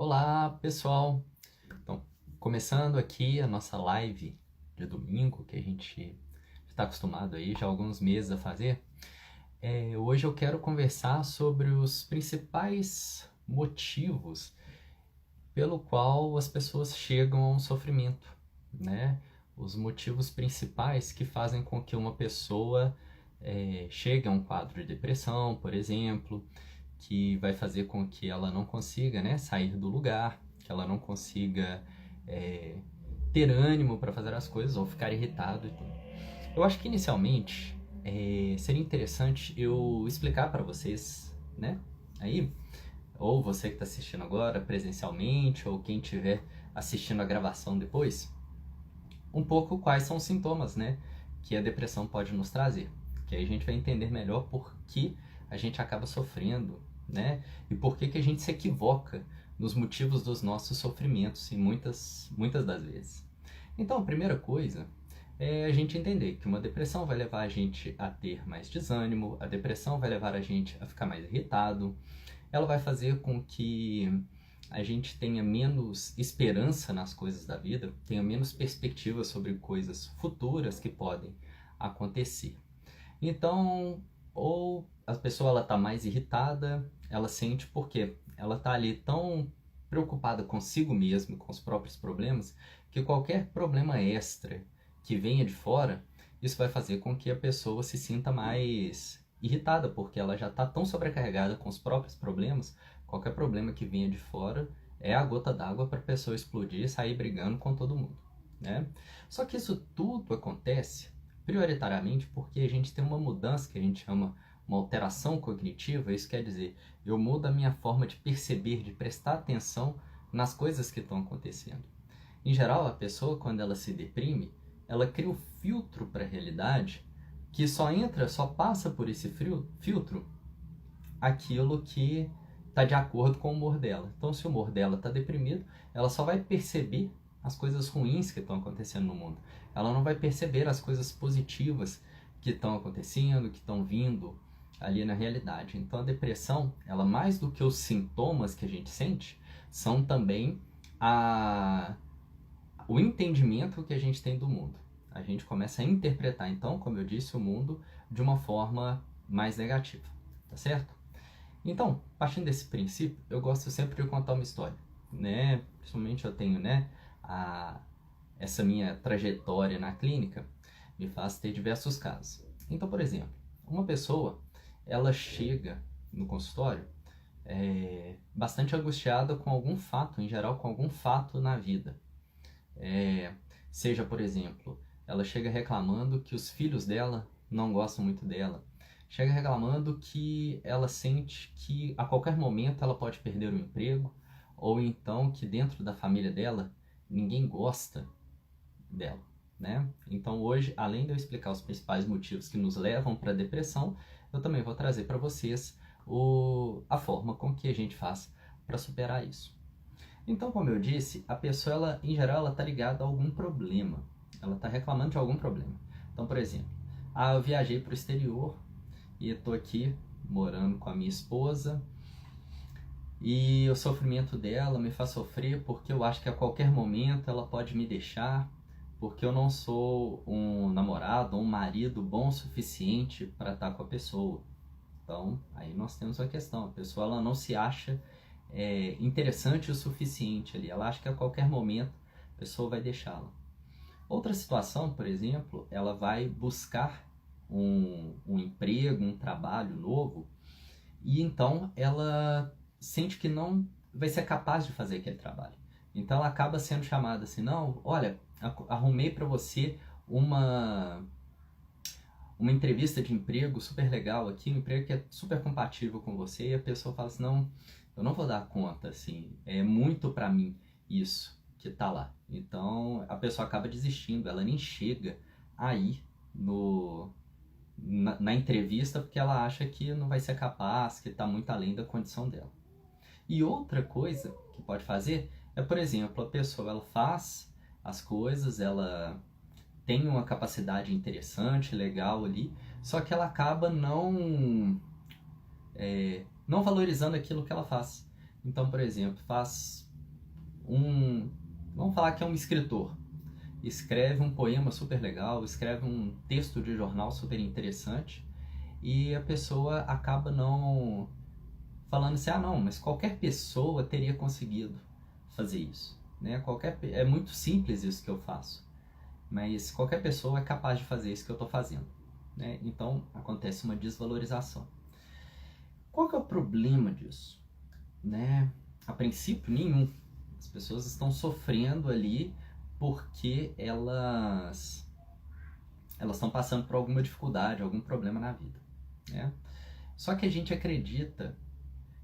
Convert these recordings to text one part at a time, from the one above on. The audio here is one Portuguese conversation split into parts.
Olá, pessoal! Então, começando aqui a nossa live de domingo, que a gente está acostumado aí já há alguns meses a fazer, hoje eu quero conversar sobre os principais motivos pelo qual as pessoas chegam a um sofrimento, né? Os motivos principais que fazem com que uma pessoa chegue a um quadro de depressão, por exemplo, que vai fazer com que ela não consiga, né, sair do lugar, que ela não consiga é, ter ânimo para fazer as coisas ou ficar irritado e tudo. Eu acho que inicialmente seria interessante eu explicar para vocês, né, aí, ou você que está assistindo agora presencialmente, ou quem estiver assistindo a gravação depois, um pouco quais são os sintomas, né, que a depressão pode nos trazer. Que aí a gente vai entender melhor por que a gente acaba sofrendo, né, e por que a gente se equivoca nos motivos dos nossos sofrimentos, e muitas das vezes. Então, a primeira coisa é a gente entender que uma depressão vai levar a gente a ter mais desânimo, a depressão vai levar a gente a ficar mais irritado, ela vai fazer com que a gente tenha menos esperança nas coisas da vida, tenha menos perspectiva sobre coisas futuras que podem acontecer. Então, ou a pessoa ela tá mais irritada, ela sente porque ela tá ali tão preocupada consigo mesma, com os próprios problemas, que qualquer problema extra que venha de fora, isso vai fazer com que a pessoa se sinta mais irritada, porque ela já está tão sobrecarregada com os próprios problemas, qualquer problema que venha de fora é a gota d'água para a pessoa explodir e sair brigando com todo mundo, né? Só que isso tudo acontece prioritariamente porque a gente tem uma mudança que a gente chama uma alteração cognitiva. Isso quer dizer, eu mudo a minha forma de perceber, de prestar atenção nas coisas que estão acontecendo. Em geral, a pessoa, quando ela se deprime, ela cria um filtro para a realidade que só passa por esse filtro aquilo que está de acordo com o humor dela. Então, se o humor dela está deprimido, ela só vai perceber as coisas ruins que estão acontecendo no mundo. Ela não vai perceber as coisas positivas que estão acontecendo, que estão vindo ali na realidade. Então, a depressão, ela mais do que os sintomas que a gente sente, são também o entendimento que a gente tem do mundo. A gente começa a interpretar, então, como eu disse, o mundo de uma forma mais negativa, tá certo? Então, partindo desse princípio, eu gosto sempre de contar uma história, né? Principalmente eu tenho, né, essa minha trajetória na clínica me faz ter diversos casos. Então, por exemplo, uma pessoa, ela chega no consultório bastante angustiada com algum fato, em geral com algum fato na vida. Seja, por exemplo, ela chega reclamando que os filhos dela não gostam muito dela, chega reclamando que ela sente que a qualquer momento ela pode perder o emprego, ou então que dentro da família dela ninguém gosta dela, né? Então hoje, além de eu explicar os principais motivos que nos levam para a depressão, eu também vou trazer para vocês a forma com que a gente faz para superar isso. Então, como eu disse, a pessoa, ela, em geral, ela está ligada a algum problema. Ela está reclamando de algum problema. Então, por exemplo, eu viajei para o exterior e estou aqui morando com a minha esposa e o sofrimento dela me faz sofrer porque eu acho que a qualquer momento ela pode me deixar, porque eu não sou um namorado ou um marido bom o suficiente para estar com a pessoa. Então, aí nós temos uma questão. A pessoa ela não se acha interessante o suficiente ali. Ela acha que a qualquer momento a pessoa vai deixá-la. Outra situação, por exemplo, ela vai buscar um emprego, um trabalho novo, e então ela sente que não vai ser capaz de fazer aquele trabalho. Então ela acaba sendo chamada assim, não, olha, arrumei para você uma entrevista de emprego super legal aqui, um emprego que é super compatível com você, e a pessoa fala assim, não, eu não vou dar conta, assim, é muito para mim isso que tá lá. Então a pessoa acaba desistindo, ela nem chega aí na entrevista porque ela acha que não vai ser capaz, que está muito além da condição dela. E outra coisa que pode fazer é, por exemplo, a pessoa ela faz as coisas, ela tem uma capacidade interessante, legal ali, só que ela acaba não valorizando aquilo que ela faz. Então, por exemplo, faz vamos falar que é um escritor, escreve um poema super legal, escreve um texto de jornal super interessante, e a pessoa acaba não falando assim, não, mas qualquer pessoa teria conseguido fazer isso, né? É muito simples isso que eu faço, mas qualquer pessoa é capaz de fazer isso que eu estou fazendo, né? Então acontece uma desvalorização. Qual que é o problema disso, né? A princípio, nenhum. As pessoas estão sofrendo ali porque elas estão passando por alguma dificuldade, algum problema na vida, né? Só que a gente acredita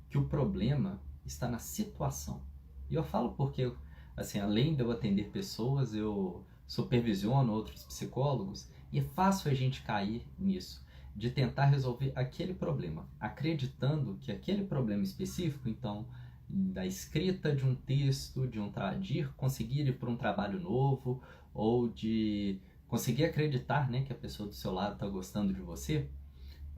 que o problema está na situação. E eu falo porque, assim, além de eu atender pessoas, eu supervisiono outros psicólogos, e é fácil a gente cair nisso, de tentar resolver aquele problema, acreditando que aquele problema específico, então, da escrita de um texto, de conseguir ir para um trabalho novo, ou de conseguir acreditar, né, que a pessoa do seu lado está gostando de você,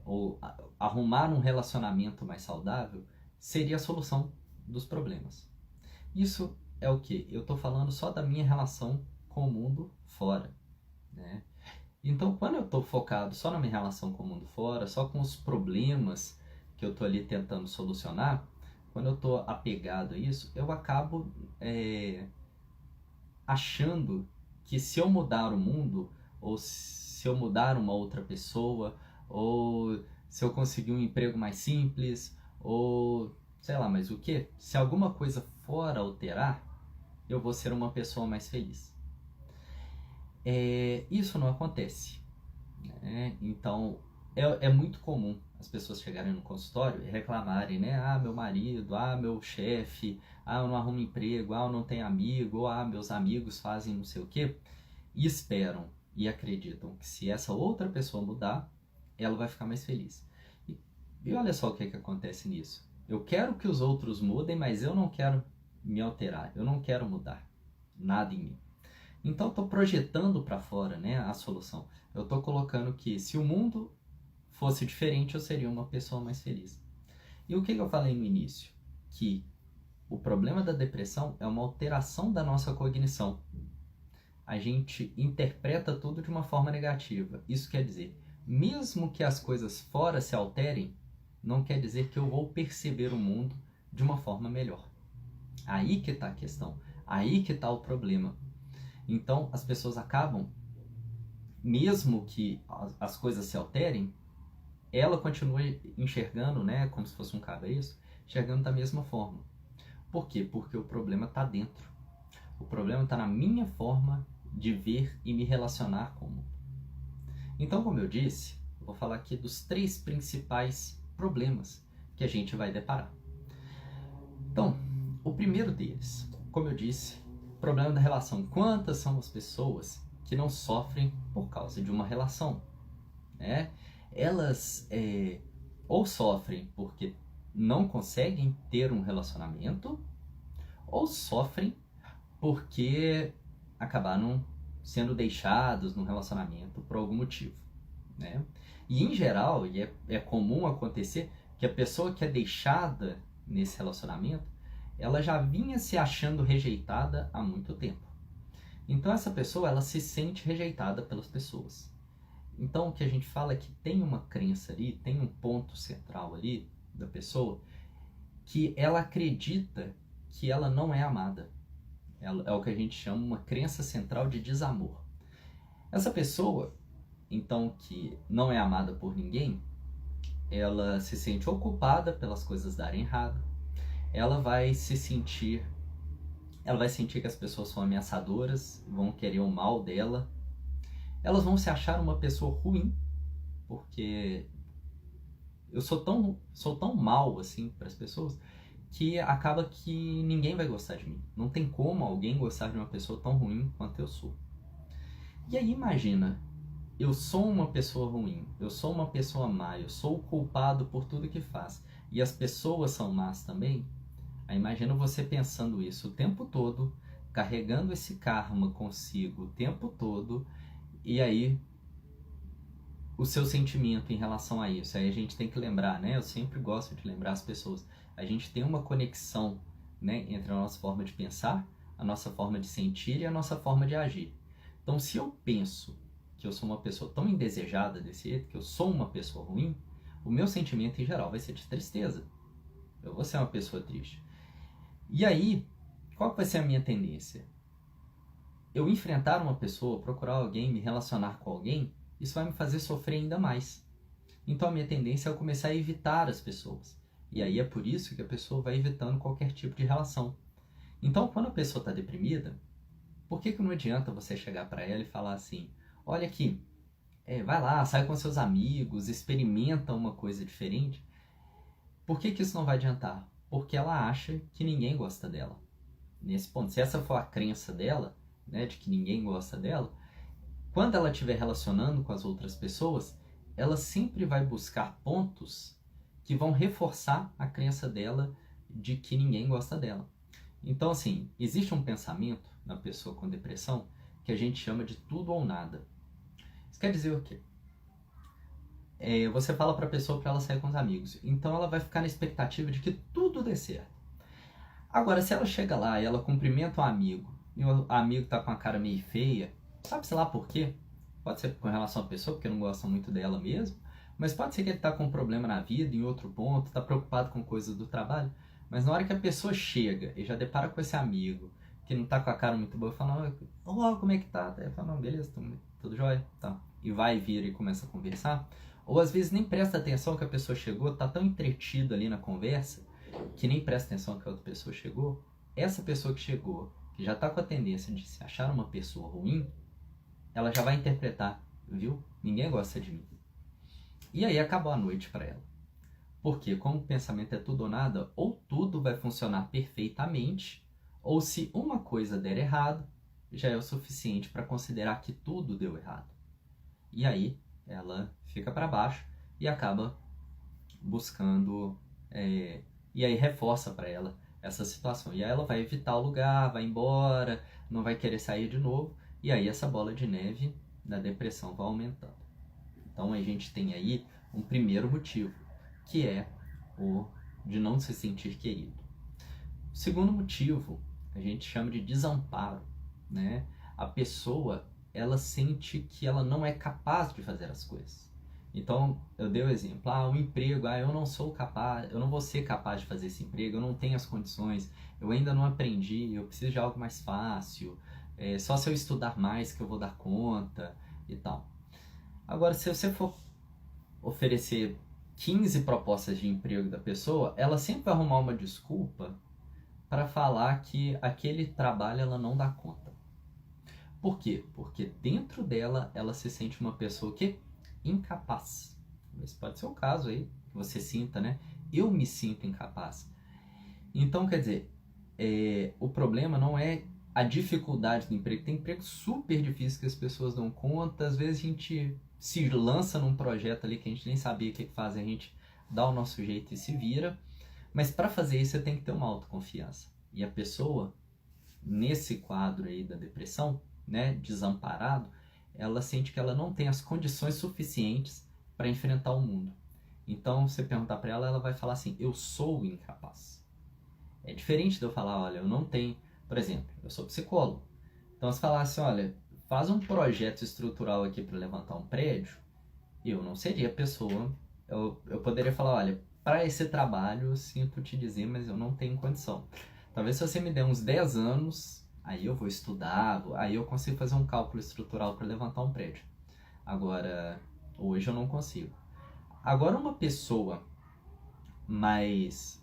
ou arrumar um relacionamento mais saudável, seria a solução dos problemas. Isso é o que? Eu estou falando só da minha relação com o mundo fora, né? Então, quando eu estou focado só na minha relação com o mundo fora, só com os problemas que eu estou ali tentando solucionar, quando eu estou apegado a isso, eu acabo achando que se eu mudar o mundo, ou se eu mudar uma outra pessoa, ou se eu conseguir um emprego mais simples, ou sei lá, mas o que? Se alguma coisa fora alterar, eu vou ser uma pessoa mais feliz. Isso não acontece, né? Então, é muito comum as pessoas chegarem no consultório e reclamarem, né? Meu marido, meu chefe, eu não arrumo emprego, eu não tenho amigo, ou meus amigos fazem não sei o quê, e esperam e acreditam que se essa outra pessoa mudar, ela vai ficar mais feliz. E olha só o que acontece nisso. Eu quero que os outros mudem, mas eu não quero me alterar, eu não quero mudar nada em mim. Então, estou projetando para fora, né, a solução. Eu estou colocando que se o mundo fosse diferente, eu seria uma pessoa mais feliz. E o que eu falei no início? Que o problema da depressão é uma alteração da nossa cognição. A gente interpreta tudo de uma forma negativa. Isso quer dizer, mesmo que as coisas fora se alterem, não quer dizer que eu vou perceber o mundo de uma forma melhor. Aí que está a questão. Aí que está o problema. Então, as pessoas acabam, mesmo que as coisas se alterem, ela continua enxergando, né, como se fosse um cabeço, enxergando da mesma forma. Por quê? Porque o problema está dentro. O problema está na minha forma de ver e me relacionar com o mundo. Então, como eu disse, eu vou falar aqui dos 3 principais problemas que a gente vai deparar. Então, o primeiro deles, como eu disse, problema da relação. Quantas são as pessoas que não sofrem por causa de uma relação, né? Elas ou sofrem porque não conseguem ter um relacionamento, ou sofrem porque acabaram sendo deixados no relacionamento por algum motivo, né? E em geral, é comum acontecer que a pessoa que é deixada nesse relacionamento, ela já vinha se achando rejeitada há muito tempo. Então essa pessoa, ela se sente rejeitada pelas pessoas. Então o que a gente fala é que tem uma crença ali, tem um ponto central ali da pessoa, que ela acredita que ela não é amada. É o que a gente chama uma crença central de desamor. Essa pessoa, então, que não é amada por ninguém, ela se sente ocupada pelas coisas darem errado, ela vai sentir que as pessoas são ameaçadoras, vão querer o mal dela, elas vão se achar uma pessoa ruim, porque eu sou tão mal assim para as pessoas, que acaba que ninguém vai gostar de mim. Não tem como alguém gostar de uma pessoa tão ruim quanto eu sou. E aí imagina, eu sou uma pessoa ruim, eu sou uma pessoa má, eu sou o culpado por tudo que faz, e as pessoas são más também. Aí imagina você pensando isso o tempo todo, carregando esse karma consigo o tempo todo, e aí o seu sentimento em relação a isso. Aí a gente tem que lembrar, né? Eu sempre gosto de lembrar as pessoas. A gente tem uma conexão, né, entre a nossa forma de pensar, a nossa forma de sentir e a nossa forma de agir. Então, se eu penso que eu sou uma pessoa tão indesejada desse jeito, que eu sou uma pessoa ruim, o meu sentimento em geral vai ser de tristeza. Eu vou ser uma pessoa triste. E aí, qual vai ser a minha tendência? Eu enfrentar uma pessoa, procurar alguém, me relacionar com alguém, isso vai me fazer sofrer ainda mais. Então a minha tendência é eu começar a evitar as pessoas. E aí é por isso que a pessoa vai evitando qualquer tipo de relação. Então quando a pessoa está deprimida, por que não adianta você chegar para ela e falar assim, olha aqui, vai lá, sai com seus amigos, experimenta uma coisa diferente. Por que isso não vai adiantar? Porque ela acha que ninguém gosta dela. Nesse ponto, se essa for a crença dela, né, de que ninguém gosta dela, quando ela estiver relacionando com as outras pessoas, ela sempre vai buscar pontos que vão reforçar a crença dela de que ninguém gosta dela. Então, assim, existe um pensamento na pessoa com depressão que a gente chama de tudo ou nada. Isso quer dizer o quê? Você fala para a pessoa para ela sair com os amigos, então ela vai ficar na expectativa de que tudo dê certo. Agora, se ela chega lá e ela cumprimenta um amigo, e o amigo tá com a cara meio feia, sabe-se lá por quê? Pode ser com relação à pessoa, porque não gosta muito dela mesmo, mas pode ser que ele tá com um problema na vida, em outro ponto, tá preocupado com coisas do trabalho, mas na hora que a pessoa chega e já depara com esse amigo, que não tá com a cara muito boa, fala, como é que tá? Ele fala, não, beleza, tudo jóia, tá. E vai vir e começa a conversar, ou às vezes nem presta atenção que a pessoa chegou, tá tão entretido ali na conversa, que nem presta atenção que a outra pessoa chegou. Essa pessoa que chegou, que já tá com a tendência de se achar uma pessoa ruim, ela já vai interpretar, viu? Ninguém gosta de mim. E aí acabou a noite para ela. Porque como o pensamento é tudo ou nada, ou tudo vai funcionar perfeitamente, ou se uma coisa der errado, já é o suficiente para considerar que tudo deu errado. E aí ela fica para baixo e acaba buscando, e aí reforça para ela essa situação. E aí ela vai evitar o lugar, vai embora, não vai querer sair de novo, e aí essa bola de neve da depressão vai aumentando. Então a gente tem aí um primeiro motivo, que é o de não se sentir querido. O segundo motivo, a gente chama de desamparo, né? A pessoa, ela sente que ela não é capaz de fazer as coisas. Então, eu dei o exemplo, um emprego, eu não sou capaz, eu não vou ser capaz de fazer esse emprego, eu não tenho as condições, eu ainda não aprendi, eu preciso de algo mais fácil, só se eu estudar mais que eu vou dar conta e tal. Agora, se você for oferecer 15 propostas de emprego da pessoa, ela sempre vai arrumar uma desculpa para falar que aquele trabalho ela não dá conta. Por quê? Porque dentro dela, ela se sente uma pessoa que incapaz. Esse pode ser o caso aí, que você sinta, né? Eu me sinto incapaz. Então, quer dizer, o problema não é a dificuldade do emprego. Tem empregos super difíceis que as pessoas dão conta. Às vezes a gente se lança num projeto ali que a gente nem sabia o que fazer, a gente dá o nosso jeito e se vira. Mas para fazer isso, você tem que ter uma autoconfiança. E a pessoa, nesse quadro aí da depressão, né, desamparado, ela sente que ela não tem as condições suficientes para enfrentar o mundo. Então, você perguntar para ela, ela vai falar assim, eu sou incapaz. É diferente de eu falar, olha, eu não tenho... Por exemplo, eu sou psicólogo. Então, se falar assim, olha, faz um projeto estrutural aqui para levantar um prédio, eu não seria a pessoa... Eu poderia falar, olha, para esse trabalho, eu sinto te dizer, mas eu não tenho condição. Talvez se você me der uns 10 anos... Aí eu vou estudar, aí eu consigo fazer um cálculo estrutural para levantar um prédio. Agora, hoje eu não consigo. Agora, uma pessoa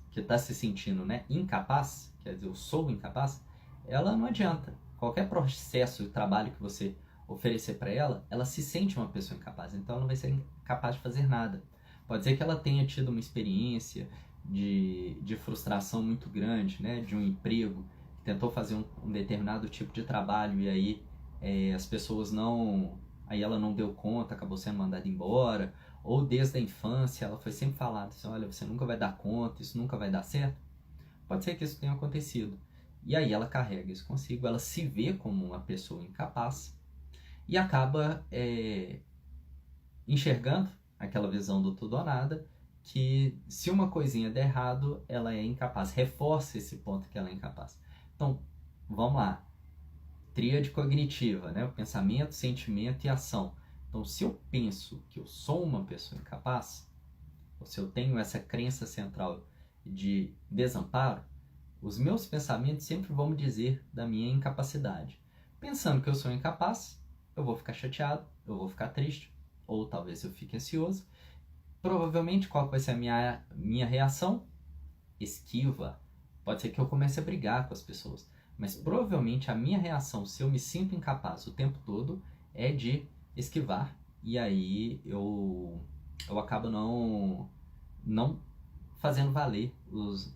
que está se sentindo, né, incapaz, quer dizer, eu sou incapaz, ela não adianta. Qualquer processo de trabalho que você oferecer para ela, ela se sente uma pessoa incapaz, então ela não vai ser capaz de fazer nada. Pode ser que ela tenha tido uma experiência de frustração muito grande, né, de um emprego, tentou fazer um determinado tipo de trabalho e aí as pessoas não... Aí ela não deu conta, acabou sendo mandada embora. Ou desde a infância ela foi sempre falada assim, olha, você nunca vai dar conta, isso nunca vai dar certo. Pode ser que isso tenha acontecido. E aí ela carrega isso consigo, ela se vê como uma pessoa incapaz e acaba enxergando aquela visão do tudo ou nada, que se uma coisinha der errado, ela é incapaz. Reforça esse ponto que ela é incapaz. Então, vamos lá. Tríade cognitiva, né? O pensamento, sentimento e ação. Então, se eu penso que eu sou uma pessoa incapaz, ou se eu tenho essa crença central de desamparo, os meus pensamentos sempre vão me dizer da minha incapacidade. Pensando que eu sou incapaz, eu vou ficar chateado, eu vou ficar triste, ou talvez eu fique ansioso. Provavelmente, qual vai ser a minha reação? Esquiva. Pode ser que eu comece a brigar com as pessoas, mas provavelmente a minha reação, se eu me sinto incapaz o tempo todo, é de esquivar, e aí eu acabo não fazendo valer os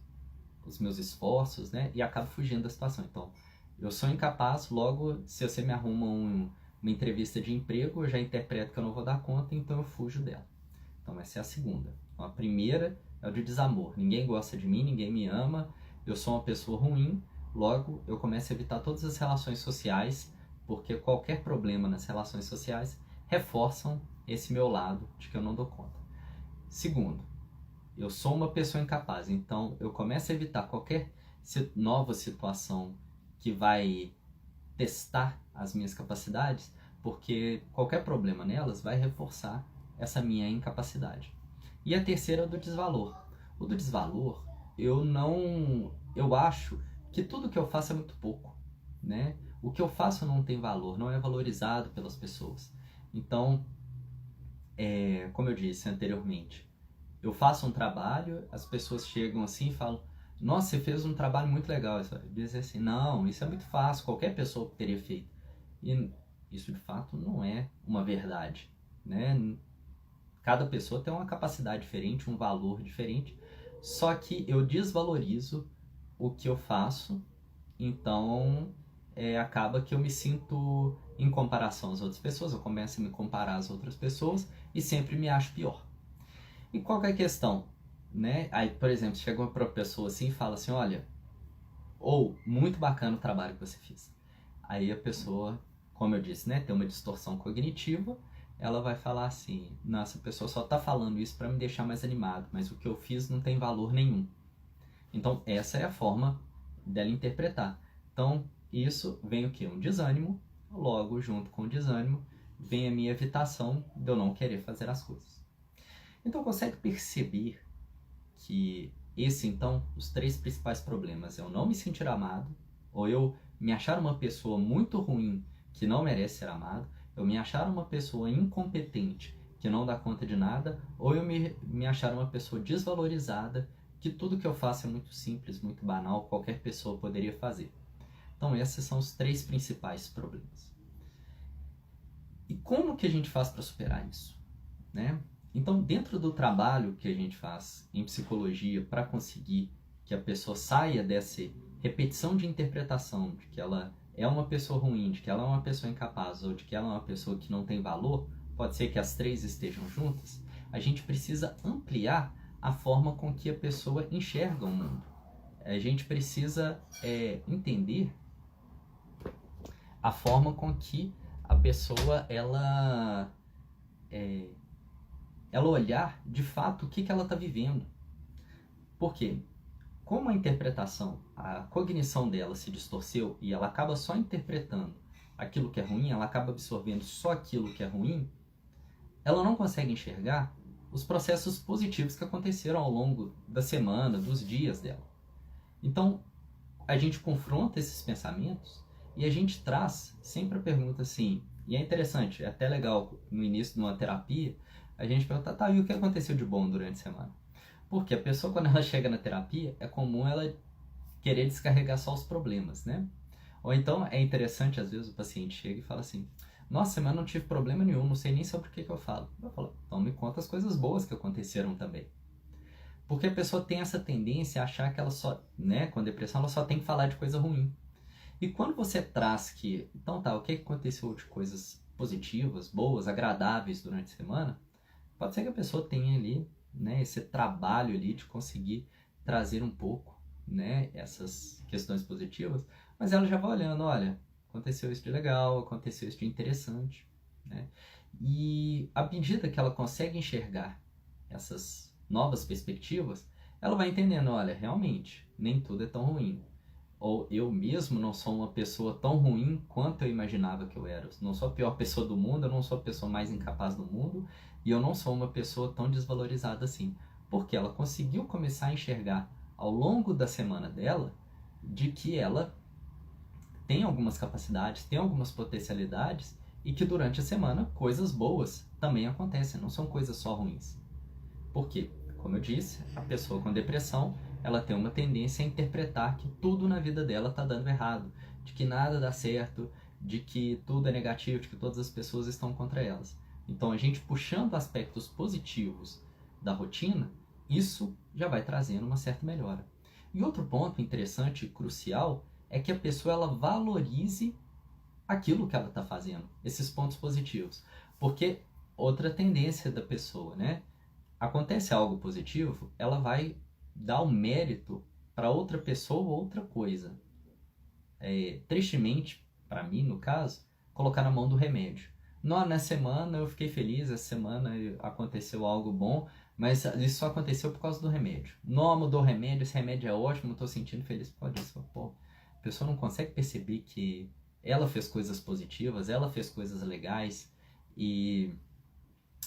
meus esforços, né? E acabo fugindo da situação. Então, eu sou incapaz, logo, se você me arruma uma entrevista de emprego, eu já interpreto que eu não vou dar conta, então eu fujo dela. Então, essa é a segunda. Então, a primeira é o de desamor. Ninguém gosta de mim, ninguém me ama, eu sou uma pessoa ruim, logo, eu começo a evitar todas as relações sociais, porque qualquer problema nas relações sociais reforçam esse meu lado de que eu não dou conta. Segundo, eu sou uma pessoa incapaz, então eu começo a evitar qualquer nova situação que vai testar as minhas capacidades, porque qualquer problema nelas vai reforçar essa minha incapacidade. E a terceira é o do desvalor. O do desvalor, eu acho que tudo que eu faço é muito pouco, né? O que eu faço não tem valor, não é valorizado pelas pessoas. Então, como eu disse anteriormente, eu faço um trabalho, as pessoas chegam assim e falam: nossa, você fez um trabalho muito legal. Dizem assim: não, isso é muito fácil, qualquer pessoa teria feito. E isso de fato não é uma verdade, né? Cada pessoa tem uma capacidade diferente, um valor diferente, só que eu desvalorizo o que eu faço, então acaba que eu me sinto em comparação às outras pessoas, eu começo a me comparar às outras pessoas e sempre me acho pior. E qual que é a questão? Né? Aí, por exemplo, chega uma pessoa assim e fala assim: olha, muito bacana o trabalho que você fez. Aí a pessoa, como eu disse, né, tem uma distorção cognitiva, ela vai falar assim: nossa, a pessoa só está falando isso para me deixar mais animado, mas o que eu fiz não tem valor nenhum. Então, essa é a forma dela interpretar. Então, isso vem o quê? Um desânimo, logo, junto com o desânimo, vem a minha evitação de eu não querer fazer as coisas. Então, consegue perceber que então, os três principais problemas é eu não me sentir amado, ou eu me achar uma pessoa muito ruim que não merece ser amado, eu me achar uma pessoa incompetente que não dá conta de nada, ou eu me achar uma pessoa desvalorizada que tudo que eu faço é muito simples, muito banal, qualquer pessoa poderia fazer. Então, esses são os três principais problemas. E como que a gente faz para superar isso, né? Então, dentro do trabalho que a gente faz em psicologia para conseguir que a pessoa saia dessa repetição de interpretação de que ela é uma pessoa ruim, de que ela é uma pessoa incapaz ou de que ela é uma pessoa que não tem valor, pode ser que as três estejam juntas, a gente precisa ampliar a forma com que a pessoa enxerga o mundo. A gente precisa entender a forma com que a pessoa ela olhar de fato o que ela está vivendo. Por quê? Como a interpretação, a cognição dela se distorceu e ela acaba só interpretando aquilo que é ruim, ela acaba absorvendo só aquilo que é ruim, ela não consegue enxergar os processos positivos que aconteceram ao longo da semana, dos dias dela. Então, a gente confronta esses pensamentos e a gente traz sempre a pergunta assim, e é interessante, é até legal no início de uma terapia, a gente pergunta: tá, e o que aconteceu de bom durante a semana? Porque a pessoa, quando ela chega na terapia, é comum ela querer descarregar só os problemas, né? Ou então é interessante, às vezes, o paciente chega e fala assim: nossa, semana não tive problema nenhum, não sei nem sobre o que eu falo. Eu falo: então me conta as coisas boas que aconteceram também. Porque a pessoa tem essa tendência a achar que ela só, né, com depressão, ela só tem que falar de coisa ruim. E quando você traz que, então tá, o que aconteceu de coisas positivas, boas, agradáveis durante a semana, pode ser que a pessoa tenha ali, né, esse trabalho ali de conseguir trazer um pouco, né, essas questões positivas, mas ela já vai olhando: olha, aconteceu isso de legal, aconteceu isso de interessante, né? E à medida que ela consegue enxergar essas novas perspectivas, ela vai entendendo: olha, realmente, nem tudo é tão ruim. ou eu mesmo não sou uma pessoa tão ruim quanto eu imaginava que eu era. Eu não sou a pior pessoa do mundo, eu não sou a pessoa mais incapaz do mundo, e eu não sou uma pessoa tão desvalorizada assim. Porque ela conseguiu começar a enxergar ao longo da semana dela de que ela tem algumas capacidades, tem algumas potencialidades, e que durante a semana coisas boas também acontecem, não são coisas só ruins. Porque, como eu disse, a pessoa com depressão, ela tem uma tendência a interpretar que tudo na vida dela está dando errado, de que nada dá certo, de que tudo é negativo, de que todas as pessoas estão contra elas. Então, a gente puxando aspectos positivos da rotina, isso já vai trazendo uma certa melhora. E outro ponto interessante e crucial é que a pessoa ela valorize aquilo que ela está fazendo, esses pontos positivos. Porque outra tendência da pessoa, né? Acontece algo positivo, ela vai dar o mérito para outra pessoa ou outra coisa. Tristemente, para mim, no caso, colocar na mão do remédio. Não, na semana eu fiquei feliz, essa semana aconteceu algo bom, mas isso só aconteceu por causa do remédio. Não mudou o remédio, esse remédio é ótimo, estou sentindo feliz por causa disso. Pô, a pessoa não consegue perceber que ela fez coisas positivas, ela fez coisas legais e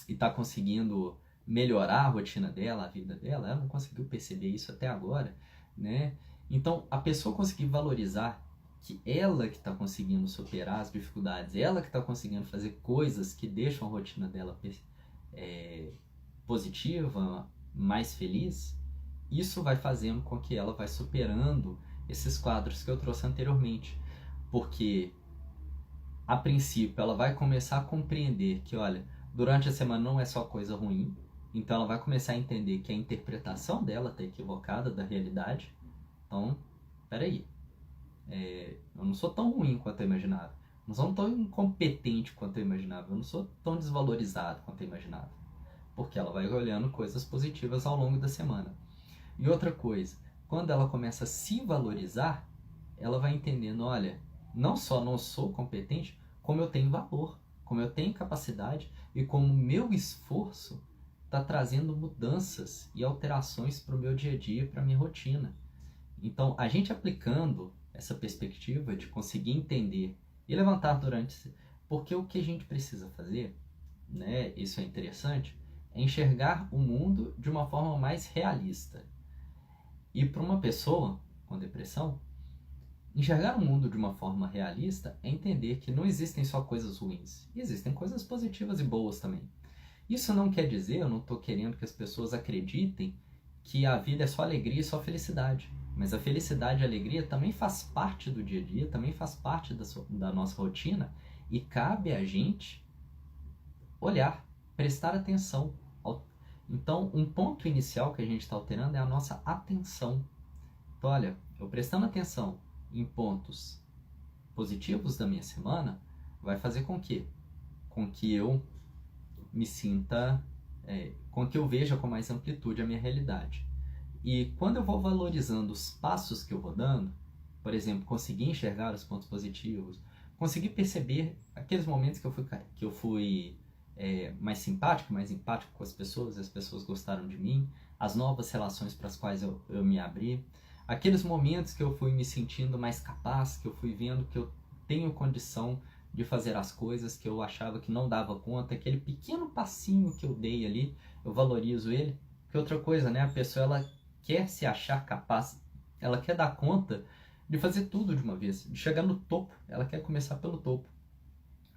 está conseguindo melhorar a rotina dela, a vida dela, ela não conseguiu perceber isso até agora, né? Então, a pessoa conseguir valorizar que ela que está conseguindo superar as dificuldades, ela que está conseguindo fazer coisas que deixam a rotina dela positiva, mais feliz, isso vai fazendo com que ela vai superando esses quadros que eu trouxe anteriormente. Porque, a princípio, ela vai começar a compreender que, olha, durante a semana não é só coisa ruim, então ela vai começar a entender que a interpretação dela está equivocada da realidade. Então, peraí, eu não sou tão ruim quanto eu imaginava, não sou tão incompetente quanto eu imaginava, eu não sou tão desvalorizado quanto eu imaginava. Porque ela vai olhando coisas positivas ao longo da semana. E outra coisa, quando ela começa a se valorizar, ela vai entendendo, olha, não só não sou competente, como eu tenho valor, como eu tenho capacidade e como o meu esforço está trazendo mudanças e alterações para o meu dia a dia, para a minha rotina. Então, a gente aplicando essa perspectiva de conseguir entender e levantar durante... Porque o que a gente precisa fazer, né, isso é interessante, é enxergar o mundo de uma forma mais realista. E para uma pessoa com depressão, enxergar o mundo de uma forma realista é entender que não existem só coisas ruins, existem coisas positivas e boas também. Isso não quer dizer, eu não estou querendo que as pessoas acreditem que a vida é só alegria e só felicidade. Mas a felicidade e a alegria também faz parte do dia a dia, também faz parte da nossa rotina e cabe a gente olhar, prestar atenção. Então, um ponto inicial que a gente está alterando é a nossa atenção. Então, olha, eu prestando atenção em pontos positivos da minha semana, vai fazer com que eu me sinta, com que eu veja com mais amplitude a minha realidade. E quando eu vou valorizando os passos que eu vou dando, por exemplo, conseguir enxergar os pontos positivos, conseguir perceber aqueles momentos que eu fui mais simpático, mais empático com as pessoas gostaram de mim, as novas relações para as quais eu me abri, aqueles momentos que eu fui me sentindo mais capaz, que eu fui vendo que eu tenho condição de fazer as coisas que eu achava que não dava conta, aquele pequeno passinho que eu dei ali, eu valorizo ele. Que outra coisa, né? A pessoa ela quer se achar capaz, ela quer dar conta de fazer tudo de uma vez, de chegar no topo, ela quer começar pelo topo.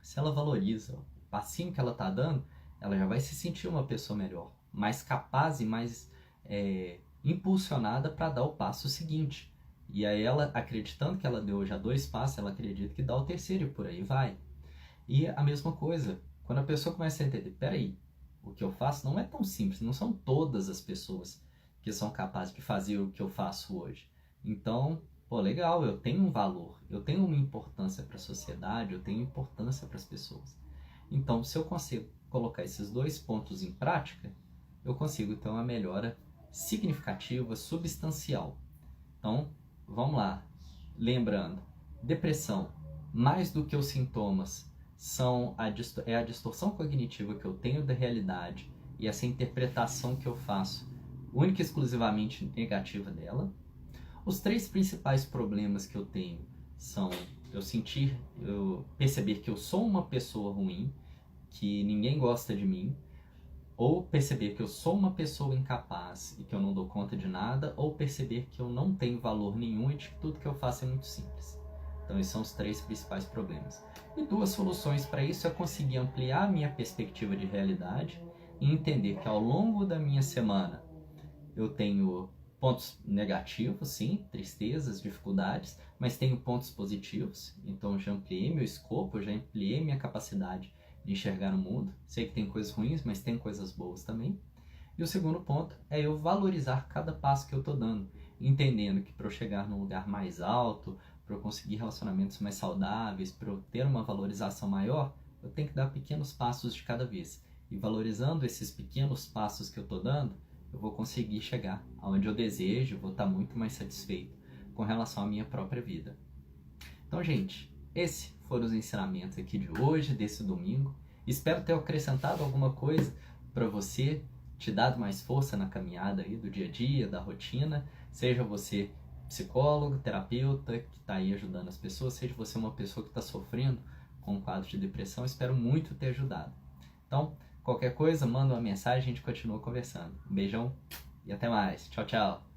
Se ela valoriza o passinho que ela está dando, ela já vai se sentir uma pessoa melhor, mais capaz e mais impulsionada para dar o passo seguinte. E aí ela, acreditando que ela deu já 2 passos, ela acredita que dá o terceiro e por aí vai. E a mesma coisa, quando a pessoa começa a entender, peraí, o que eu faço não é tão simples, não são todas as pessoas que são capazes de fazer o que eu faço hoje. Então, pô, legal, eu tenho um valor, eu tenho uma importância para a sociedade, eu tenho importância para as pessoas. Então, se eu consigo colocar esses 2 pontos em prática, eu consigo ter uma melhora significativa, substancial. Então, vamos lá. Lembrando, depressão, mais do que os sintomas, é a distorção cognitiva que eu tenho da realidade e essa interpretação que eu faço, única e exclusivamente negativa dela. Os 3 principais problemas que eu tenho são eu perceber que eu sou uma pessoa ruim, que ninguém gosta de mim, ou perceber que eu sou uma pessoa incapaz e que eu não dou conta de nada, ou perceber que eu não tenho valor nenhum e de que tudo que eu faço é muito simples. Então esses são os 3 principais problemas. E 2 soluções para isso é conseguir ampliar a minha perspectiva de realidade e entender que ao longo da minha semana eu tenho pontos negativos, sim, tristezas, dificuldades, mas tenho pontos positivos, então eu já ampliei meu escopo, eu já ampliei minha capacidade de enxergar o mundo. Sei que tem coisas ruins, mas tem coisas boas também. E o segundo ponto é eu valorizar cada passo que eu estou dando, entendendo que para eu chegar num lugar mais alto, para eu conseguir relacionamentos mais saudáveis, para eu ter uma valorização maior, eu tenho que dar pequenos passos de cada vez. E valorizando esses pequenos passos que eu estou dando, eu vou conseguir chegar aonde eu desejo, vou estar muito mais satisfeito com relação à minha própria vida. Então, gente, esses foram os ensinamentos aqui de hoje, desse domingo. Espero ter acrescentado alguma coisa para você, te dado mais força na caminhada aí do dia a dia, da rotina, seja você psicólogo, terapeuta que está aí ajudando as pessoas, seja você uma pessoa que está sofrendo com um quadro de depressão, espero muito ter ajudado. Então, qualquer coisa, manda uma mensagem, a gente continua conversando. Um beijão e até mais. Tchau, tchau.